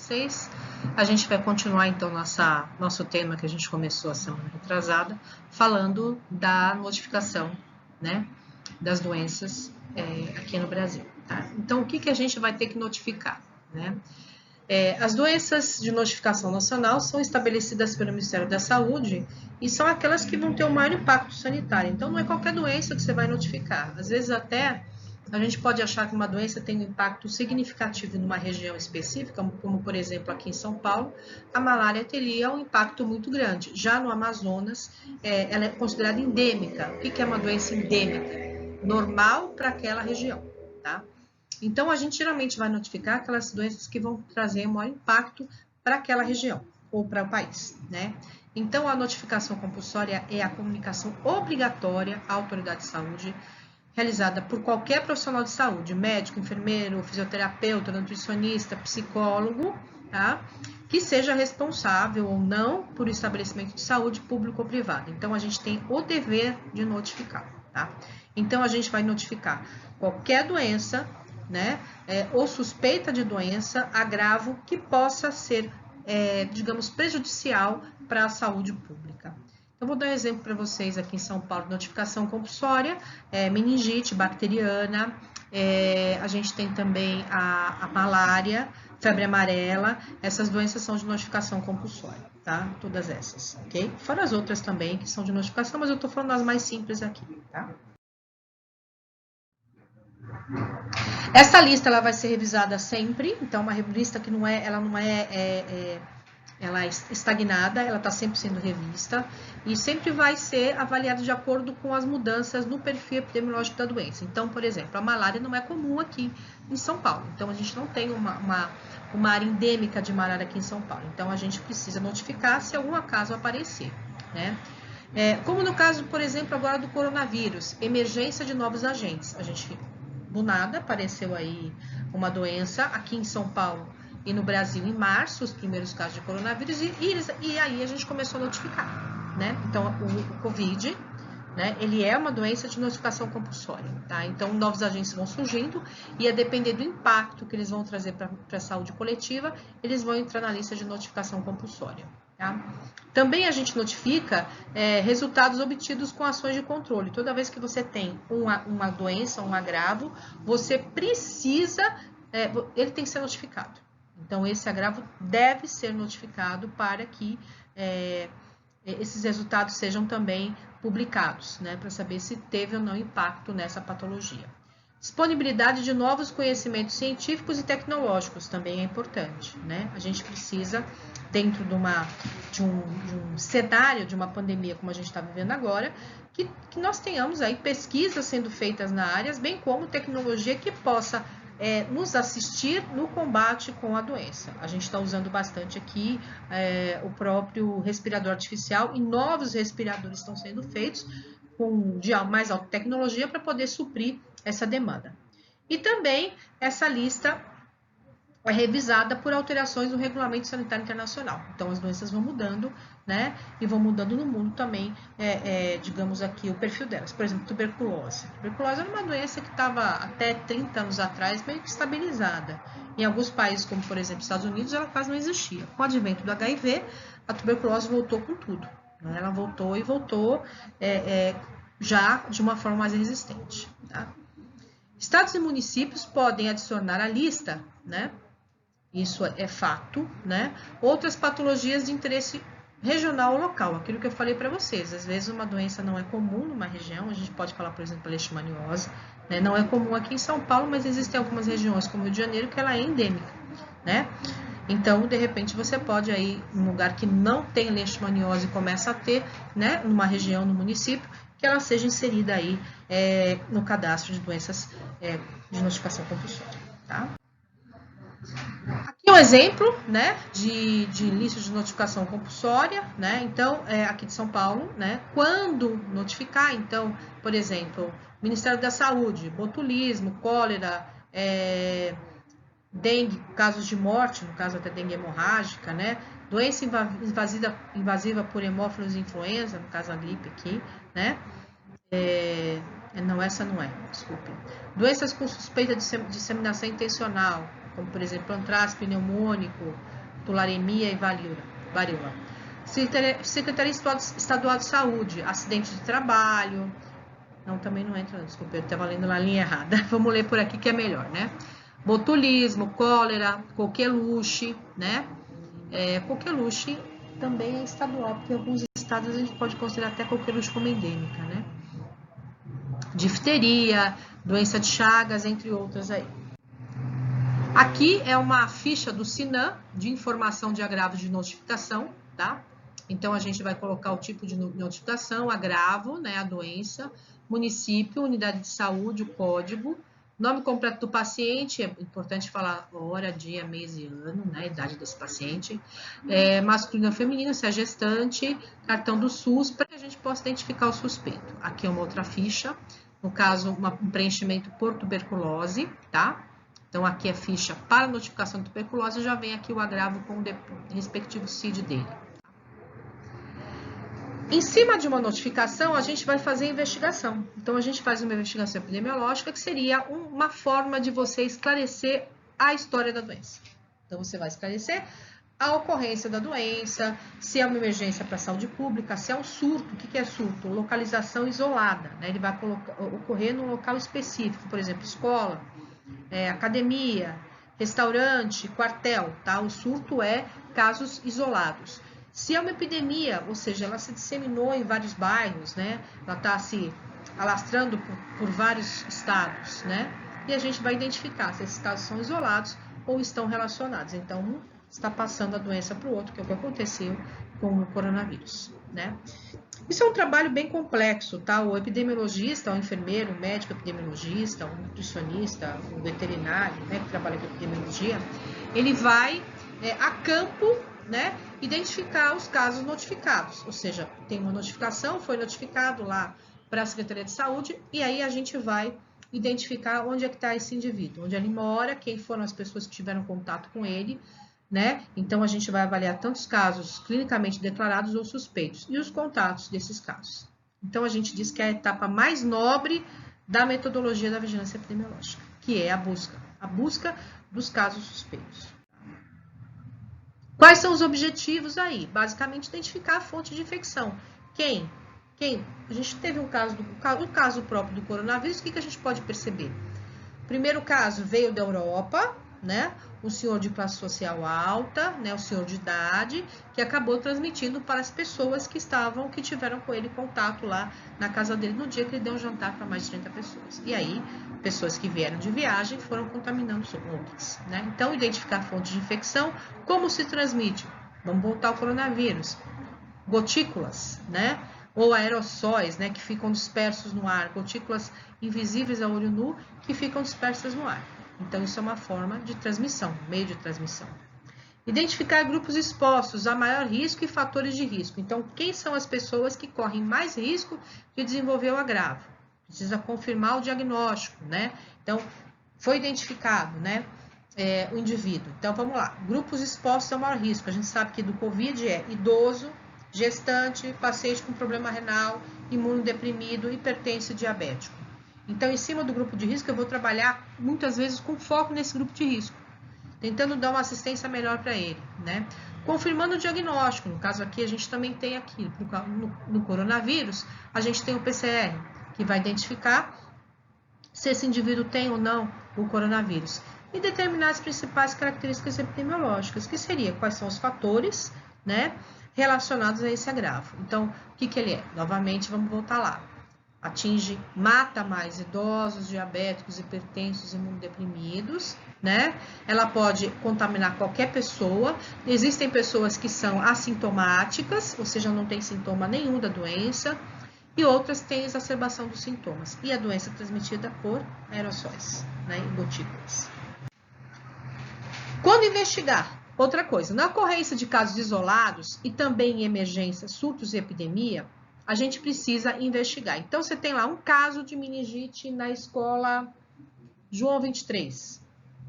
vocês. A gente vai continuar, então, nosso tema que a gente começou a semana retrasada, falando da notificação, né, das doenças aqui no Brasil. Tá? Então, o que a gente vai ter que notificar, né? As doenças de notificação nacional são estabelecidas pelo Ministério da Saúde e são aquelas que vão ter o maior impacto sanitário. Então, não é qualquer doença que você vai notificar. Às vezes, até a gente pode achar que uma doença tem um impacto significativo numa região específica, como, por exemplo, aqui em São Paulo, a malária teria um impacto muito grande. Já no Amazonas, ela é considerada endêmica. O que é uma doença endêmica? Normal para aquela região, tá? Então, a gente geralmente vai notificar aquelas doenças que vão trazer maior impacto para aquela região ou para o país, né? Então, a notificação compulsória é a comunicação obrigatória à autoridade de saúde realizada por qualquer profissional de saúde, médico, enfermeiro, fisioterapeuta, nutricionista, psicólogo, tá? Que seja responsável ou não por estabelecimento de saúde público ou privado. Então, a gente tem o dever de notificar, tá? Então, a gente vai notificar qualquer doença, né, ou suspeita de doença, agravo que possa ser, digamos, prejudicial para a saúde pública. Eu vou dar um exemplo para vocês aqui em São Paulo, notificação compulsória, meningite bacteriana, a gente tem também a malária, febre amarela, essas doenças são de notificação compulsória, tá? Todas essas, ok? Fora as outras também que são de notificação, mas eu tô falando das mais simples aqui, tá? Essa lista ela vai ser revisada sempre, então uma lista que ela é estagnada, ela está sempre sendo revista e sempre vai ser avaliada de acordo com as mudanças no perfil epidemiológico da doença. Então, por exemplo, a malária não é comum aqui em São Paulo, então a gente não tem uma área endêmica de malária aqui em São Paulo, então a gente precisa notificar se algum caso aparecer, né? Como no caso, por exemplo, agora do coronavírus, emergência de novos agentes, a gente do nada apareceu aí uma doença aqui em São Paulo e no Brasil em março, os primeiros casos de coronavírus, e aí a gente começou a notificar, né? Então, o Covid, né, ele é uma doença de notificação compulsória, tá? Então, novos agentes vão surgindo e a depender do impacto que eles vão trazer para a saúde coletiva, eles vão entrar na lista de notificação compulsória, tá? Também a gente notifica resultados obtidos com ações de controle. Toda vez que você tem uma doença, um agravo, você precisa, ele tem que ser notificado. Então, esse agravo deve ser notificado para que esses resultados sejam também publicados, né, para saber se teve ou não impacto nessa patologia. Disponibilidade de novos conhecimentos científicos e tecnológicos também é importante, né? A gente precisa, dentro de um cenário de uma pandemia como a gente está vivendo agora, que nós tenhamos aí pesquisas sendo feitas na área, bem como tecnologia que possa nos assistir no combate com a doença. A gente está usando bastante aqui o próprio respirador artificial e novos respiradores estão sendo feitos de mais alta tecnologia para poder suprir essa demanda. E também essa lista é revisada por alterações no Regulamento Sanitário Internacional. Então, as doenças vão mudando, né? E vão mudando no mundo também, digamos aqui, o perfil delas. Por exemplo, tuberculose. Tuberculose era uma doença que estava até 30 anos atrás meio que estabilizada. Em alguns países, como por exemplo, Estados Unidos, ela quase não existia. Com o advento do HIV, a tuberculose voltou com tudo. Né? Ela voltou já de uma forma mais resistente. Tá? Estados e municípios podem adicionar à lista, né? Isso é fato, né? Outras patologias de interesse regional ou local, aquilo que eu falei para vocês. Às vezes uma doença não é comum numa região, a gente pode falar, por exemplo, a leishmaniose, né? Não é comum aqui em São Paulo, mas existem algumas regiões, como o Rio de Janeiro, que ela é endêmica, né? Então, de repente, você pode aí, num lugar que não tem leishmaniose, começa a ter, né? Numa região, no município, que ela seja inserida aí no cadastro de doenças de notificação compulsória, tá? Aqui um exemplo, né, de lista de notificação compulsória, né, então, aqui de São Paulo, né, quando notificar, então, por exemplo, Ministério da Saúde, botulismo, cólera, dengue, casos de morte, no caso até dengue hemorrágica, né, doença invasiva por hemófilos e influenza, no caso a gripe aqui, né, não, essa não é, desculpe. Doenças com suspeita de disseminação intencional, como por exemplo antraz pneumônico, tularemia e varíola. Secretaria Estadual de Saúde, acidente de trabalho. Não, também não entra, desculpa, eu estava lendo na linha errada. Vamos ler por aqui que é melhor, né? Botulismo, cólera, coqueluche, né? Coqueluche também é estadual, porque em alguns estados a gente pode considerar até coqueluche como endêmica, né? Difteria, doença de Chagas, entre outras aí. Aqui é uma ficha do SINAM de informação de agravo de notificação, tá? Então, a gente vai colocar o tipo de notificação, agravo, né, a doença, município, unidade de saúde, o código, nome completo do paciente, é importante falar hora, dia, mês e ano, né, a idade desse paciente, masculino ou feminino, se é gestante, cartão do SUS, para que a gente possa identificar o suspeito. Aqui é uma outra ficha, no caso, um preenchimento por tuberculose, tá? Então, aqui é ficha para notificação de tuberculose, já vem aqui o agravo com o respectivo CID dele. Em cima de uma notificação, a gente vai fazer a investigação. Então, a gente faz uma investigação epidemiológica, que seria uma forma de você esclarecer a história da doença. Então, você vai esclarecer a ocorrência da doença, se é uma emergência para a saúde pública, se é um surto. O que é surto? Localização isolada, né? Ele vai ocorrer num local específico, por exemplo, escola, academia, restaurante, quartel, tá? O surto é casos isolados. Se é uma epidemia, ou seja, ela se disseminou em vários bairros, né? Ela está se alastrando por vários estados, né? E a gente vai identificar se esses casos são isolados ou estão relacionados. Então, um está passando a doença para o outro, que é o que aconteceu com o coronavírus, né? Isso é um trabalho bem complexo, tá? O epidemiologista, o enfermeiro, o médico epidemiologista, o nutricionista, o veterinário, né, que trabalha com epidemiologia, ele vai a campo, né, identificar os casos notificados. Ou seja, tem uma notificação, foi notificado lá para a Secretaria de Saúde, e aí a gente vai identificar onde é que está esse indivíduo, onde ele mora, quem foram as pessoas que tiveram contato com ele, né? Então, a gente vai avaliar tantos casos clinicamente declarados ou suspeitos e os contatos desses casos. Então, a gente diz que é a etapa mais nobre da metodologia da vigilância epidemiológica, que é a busca dos casos suspeitos. Quais são os objetivos aí? Basicamente, identificar a fonte de infecção. Quem? A gente teve um caso próprio do coronavírus, o que a gente pode perceber? O primeiro caso veio da Europa, né? O senhor de classe social alta, né? O senhor de idade, que acabou transmitindo para as pessoas que tiveram com ele contato lá na casa dele no dia que ele deu um jantar para mais de 30 pessoas. E aí, pessoas que vieram de viagem foram contaminando outras, né? Então, identificar a fonte de infecção, como se transmite? Vamos voltar ao coronavírus. Gotículas, né? Ou aerossóis, né? Que ficam dispersos no ar. Gotículas invisíveis ao olho nu que ficam dispersas no ar. Então, isso é uma forma de transmissão, meio de transmissão. Identificar grupos expostos a maior risco e fatores de risco. Então, quem são as pessoas que correm mais risco de desenvolver o agravo? Precisa confirmar o diagnóstico, né? Então, foi identificado, né? O indivíduo. Então, vamos lá. Grupos expostos a maior risco. A gente sabe que do Covid é idoso, gestante, paciente com problema renal, imunodeprimido, hipertenso e diabético. Então, em cima do grupo de risco, eu vou trabalhar muitas vezes com foco nesse grupo de risco, tentando dar uma assistência melhor para ele, né? Confirmando o diagnóstico, no caso aqui, a gente também tem aqui, no coronavírus, a gente tem o PCR, que vai identificar se esse indivíduo tem ou não o coronavírus, e determinar as principais características epidemiológicas, que seria quais são os fatores, né, relacionados a esse agravo. Então, o que ele é? Novamente, vamos voltar lá. Mata mais idosos, diabéticos, hipertensos, imunodeprimidos, né? Ela pode contaminar qualquer pessoa. Existem pessoas que são assintomáticas, ou seja, não tem sintoma nenhum da doença, e outras têm exacerbação dos sintomas. E a doença é transmitida por aerossóis, né? Em gotículas. Quando investigar? Outra coisa, na ocorrência de casos isolados e também em emergência, surtos e epidemia, a gente precisa investigar. Então, você tem lá um caso de meningite na escola João 23,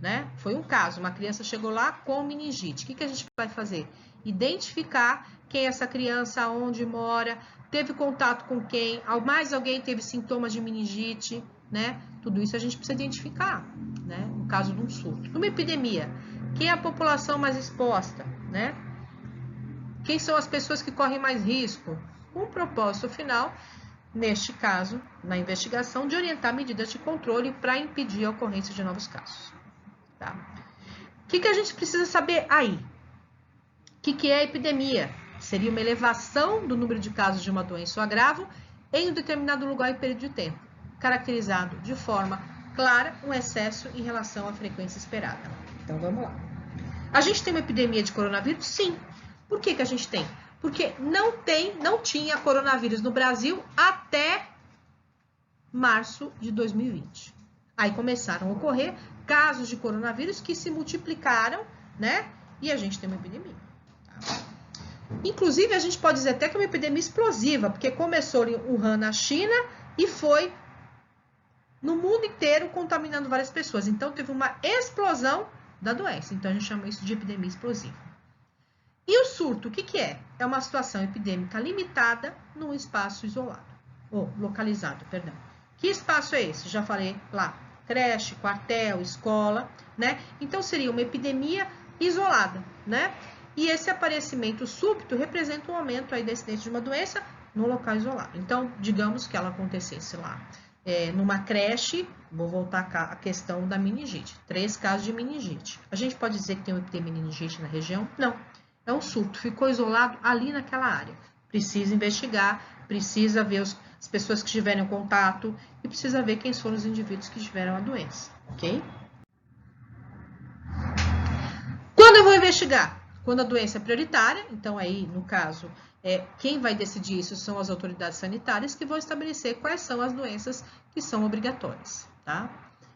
né? Foi um caso, uma criança chegou lá com meningite. O que a gente vai fazer? Identificar quem é essa criança, onde mora, teve contato com quem, mais alguém teve sintomas de meningite, né? Tudo isso a gente precisa identificar, né? No caso de um surto. Numa epidemia, quem é a população mais exposta, né? Quem são as pessoas que correm mais risco? Com o propósito final, neste caso, na investigação, de orientar medidas de controle para impedir a ocorrência de novos casos. Tá? O que a gente precisa saber aí? O que é a epidemia? Seria uma elevação do número de casos de uma doença ou agravo em um determinado lugar e período de tempo, caracterizado de forma clara um excesso em relação à frequência esperada. Então, vamos lá. A gente tem uma epidemia de coronavírus? Sim. Por que a gente tem? Porque não tinha coronavírus no Brasil até março de 2020. Aí começaram a ocorrer casos de coronavírus que se multiplicaram, né? E a gente tem uma epidemia. Tá? Inclusive, a gente pode dizer até que é uma epidemia explosiva, porque começou em Wuhan, na China, e foi no mundo inteiro contaminando várias pessoas. Então, teve uma explosão da doença. Então, a gente chama isso de epidemia explosiva. E o surto, o que é? É uma situação epidêmica limitada num espaço isolado, ou localizado, perdão. Que espaço é esse? Já falei lá, creche, quartel, escola, né? Então, seria uma epidemia isolada, né? E esse aparecimento súbito representa um aumento aí da incidência de uma doença no local isolado. Então, digamos que ela acontecesse lá numa creche, vou voltar à questão da meningite. 3 casos de meningite. A gente pode dizer que tem uma epidemia de meningite na região? Não. É um surto, ficou isolado ali naquela área. Precisa investigar, precisa ver as pessoas que tiveram contato e precisa ver quem foram os indivíduos que tiveram a doença, ok? Quando eu vou investigar? Quando a doença é prioritária, então aí, no caso, quem vai decidir isso são as autoridades sanitárias que vão estabelecer quais são as doenças que são obrigatórias, tá?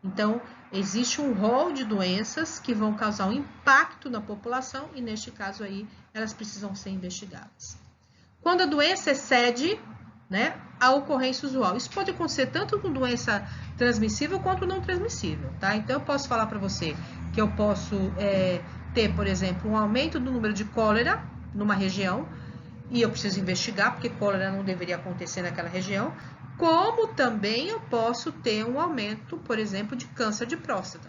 Então, existe um rol de doenças que vão causar um impacto na população e, neste caso aí, elas precisam ser investigadas. Quando a doença excede, né, a ocorrência usual. Isso pode acontecer tanto com doença transmissível quanto não transmissível, tá? Então, eu posso falar para você que eu posso ter, por exemplo, um aumento do número de cólera numa região e eu preciso investigar, porque cólera não deveria acontecer naquela região, como também eu posso ter um aumento, por exemplo, de câncer de próstata.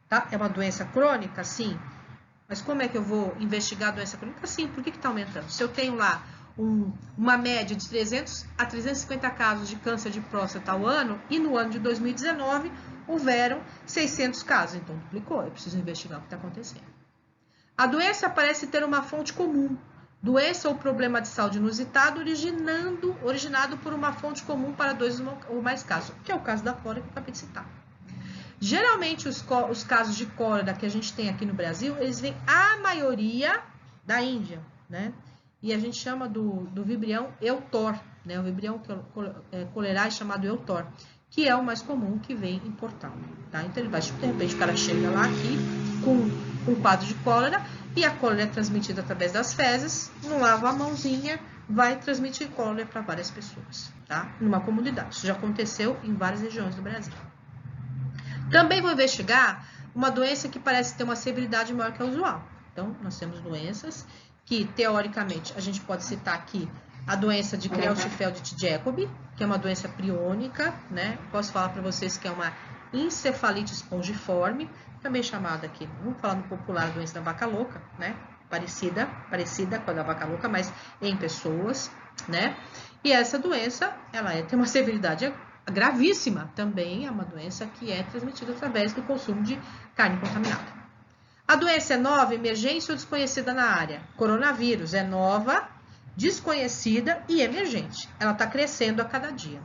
Tá? É uma doença crônica? Sim. Mas como é que eu vou investigar a doença crônica? Sim. Por que está aumentando? Se eu tenho lá uma média de 300 a 350 casos de câncer de próstata ao ano, e no ano de 2019 houveram 600 casos, então duplicou. Eu preciso investigar o que está acontecendo. A doença parece ter uma fonte comum. Doença ou problema de saúde inusitado originado por uma fonte comum para 2 ou mais casos, que é o caso da cólera que eu acabei de citar. Geralmente, os casos de cólera que a gente tem aqui no Brasil, eles vêm a maioria da Índia, né? E a gente chama do vibrião eutor, né? O vibrião colerai chamado eutor, que é o mais comum que vem importado, tá? Então, ele vai, de repente, o cara chega lá aqui com um quadro de cólera, e a cólera é transmitida através das fezes, não lava a mãozinha, vai transmitir cólera para várias pessoas, tá? Numa comunidade. Isso já aconteceu em várias regiões do Brasil. Também vou investigar uma doença que parece ter uma severidade maior que a usual. Então, nós temos doenças que, teoricamente, a gente pode citar aqui a doença de Creutzfeldt-Jakob, que é uma doença priônica, né? Posso falar para vocês que é uma encefalite espongiforme, também chamada aqui, vamos falar no popular, doença da vaca louca, né? Parecida com a da vaca louca, mas em pessoas, né? E essa doença, ela tem uma severidade gravíssima, também é uma doença que é transmitida através do consumo de carne contaminada. A doença é nova, emergente ou desconhecida na área? Coronavírus é nova, desconhecida e emergente. Ela está crescendo a cada dia.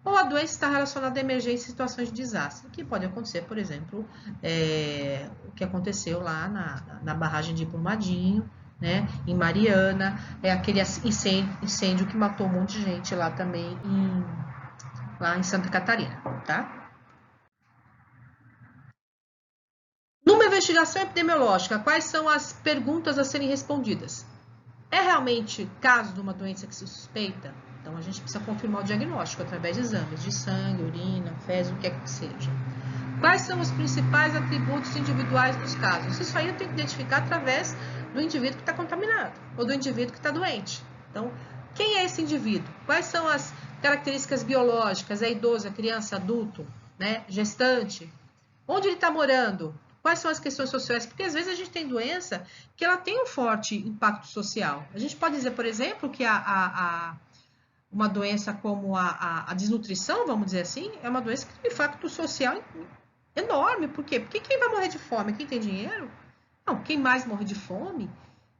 Ou a doença está relacionada a emergência e situações de desastre, que pode acontecer, por exemplo, o que aconteceu lá na barragem de Brumadinho, né, em Mariana, aquele incêndio que matou um monte de gente lá também lá em Santa Catarina, tá? Numa investigação epidemiológica, quais são as perguntas a serem respondidas? É realmente caso de uma doença que se suspeita? Então, a gente precisa confirmar o diagnóstico através de exames de sangue, urina, fezes, o que é que seja. Quais são os principais atributos individuais dos casos? Isso aí eu tenho que identificar através do indivíduo que está contaminado ou do indivíduo que está doente. Então, quem é esse indivíduo? Quais são as características biológicas, é idoso, é criança, adulto, né? Gestante, onde ele está morando, quais são as questões sociais, porque às vezes a gente tem doença que ela tem um forte impacto social. A gente pode dizer, por exemplo, que uma doença como a desnutrição, vamos dizer assim, é uma doença que tem um impacto social enorme. Por quê? Porque quem vai morrer de fome? Quem tem dinheiro? Não, quem mais morre de fome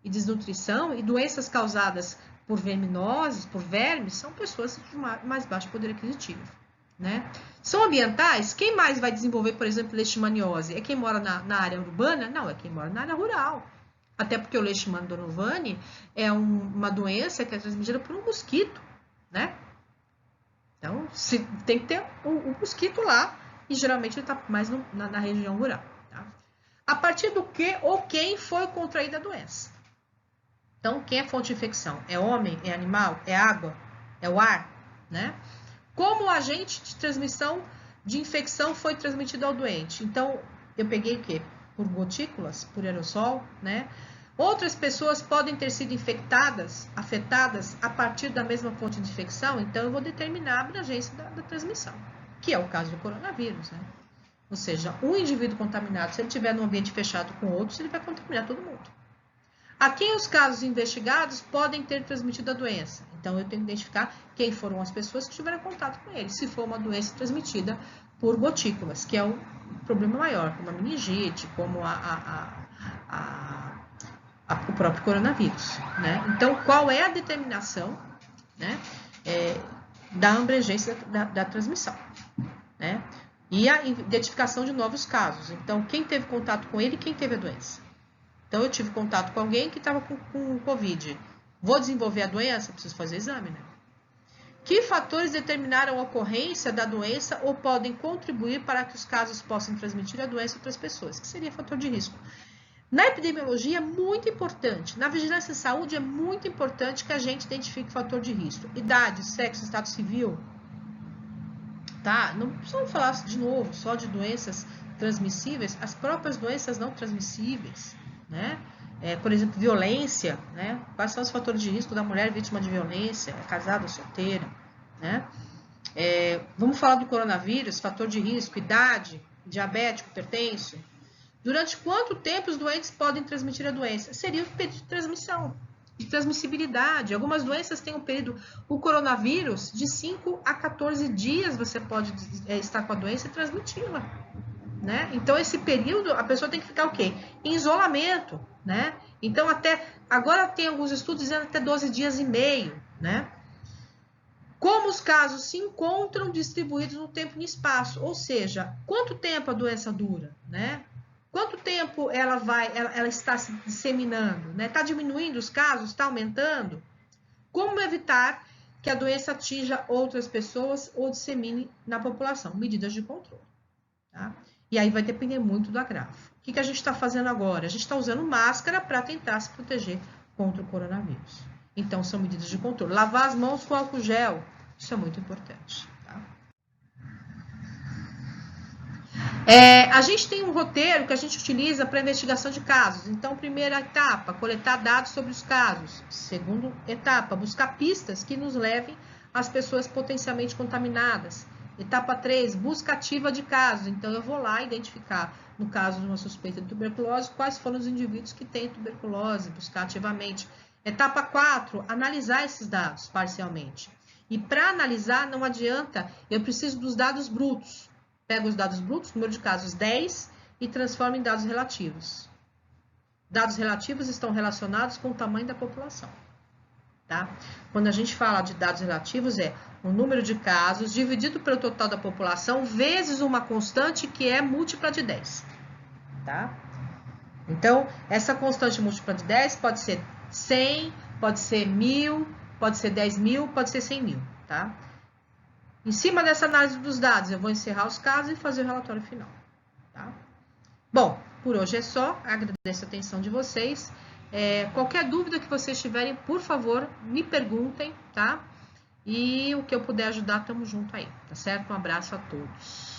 e desnutrição e doenças causadas por verminoses, por vermes, são pessoas de mais baixo poder aquisitivo, né? São ambientais? Quem mais vai desenvolver, por exemplo, leishmaniose? É quem mora na área urbana? Não, é quem mora na área rural. Até porque o leishmania donovani é uma doença que é transmitida por um mosquito, né? Então, tem que ter o mosquito lá, e geralmente ele está mais na região rural. Tá? A partir do que ou quem foi contraída a doença. Então, quem é fonte de infecção? É homem? É animal? É água? É o ar? Né? Como o agente de transmissão de infecção foi transmitido ao doente? Então, eu peguei o quê? Por gotículas, por aerossol, né? Outras pessoas podem ter sido afetadas a partir da mesma fonte de infecção, então eu vou determinar a abrangência da transmissão, que é o caso do coronavírus, né? Ou seja, um indivíduo contaminado, se ele estiver num ambiente fechado com outros, ele vai contaminar todo mundo. A quem os casos investigados podem ter transmitido a doença? Então, eu tenho que identificar quem foram as pessoas que tiveram contato com ele, se for uma doença transmitida por gotículas, que é o problema maior, como a meningite, como o próprio coronavírus, né? Então, qual é a determinação, né, da abrangência da transmissão, né? E a identificação de novos casos. Então, quem teve contato com ele e quem teve a doença. Então, eu tive contato com alguém que estava com Covid. Vou desenvolver a doença? Preciso fazer exame, né? Que fatores determinaram a ocorrência da doença ou podem contribuir para que os casos possam transmitir a doença a outras pessoas? Que seria fator de risco. Na epidemiologia é muito importante, na vigilância em saúde é muito importante que a gente identifique o fator de risco. Idade, sexo, estado civil, tá? Não precisamos falar de novo só de doenças transmissíveis, as próprias doenças não transmissíveis, né? Por exemplo, violência, né? Quais são os fatores de risco da mulher vítima de violência, casada ou solteira, né? Vamos falar do coronavírus, fator de risco, idade, diabético, hipertenso. Durante quanto tempo os doentes podem transmitir a doença? Seria o período de transmissão, de transmissibilidade. Algumas doenças têm um período, o coronavírus, de 5 a 14 dias você pode estar com a doença e transmiti-la, né? Então, esse período, a pessoa tem que ficar o quê? Em isolamento, né? Então, agora tem alguns estudos dizendo até 12 dias e meio, né? Como os casos se encontram distribuídos no tempo e no espaço, ou seja, quanto tempo a doença dura, né? Quanto tempo ela está se disseminando, né? Está diminuindo os casos? Está aumentando? Como evitar que a doença atinja outras pessoas ou dissemine na população? Medidas de controle, tá? E aí vai depender muito do agravo. O que a gente está fazendo agora? A gente está usando máscara para tentar se proteger contra o coronavírus. Então, são medidas de controle. Lavar as mãos com álcool gel, isso é muito importante. Tá? A gente tem um roteiro que a gente utiliza para investigação de casos. Então, primeira etapa, coletar dados sobre os casos. Segunda etapa, buscar pistas que nos levem às pessoas potencialmente contaminadas. Etapa 3, busca ativa de casos. Então, eu vou lá identificar, no caso de uma suspeita de tuberculose, quais foram os indivíduos que têm tuberculose, buscar ativamente. Etapa 4, analisar esses dados parcialmente. E para analisar, não adianta, eu preciso dos dados brutos. Pego os dados brutos, número de casos 10, e transformo em dados relativos. Dados relativos estão relacionados com o tamanho da população. Tá? Quando a gente fala de dados relativos, é o número de casos dividido pelo total da população vezes uma constante que é múltipla de 10. Tá? Então, essa constante múltipla de 10 pode ser 100, pode ser 1000, pode ser 10 mil, pode ser 100 mil. Tá? Em cima dessa análise dos dados, eu vou encerrar os casos e fazer o relatório final. Tá? Bom, por hoje é só. Agradeço a atenção de vocês. Qualquer dúvida que vocês tiverem, por favor, me perguntem, tá? E o que eu puder ajudar, tamo junto aí, tá certo? Um abraço a todos.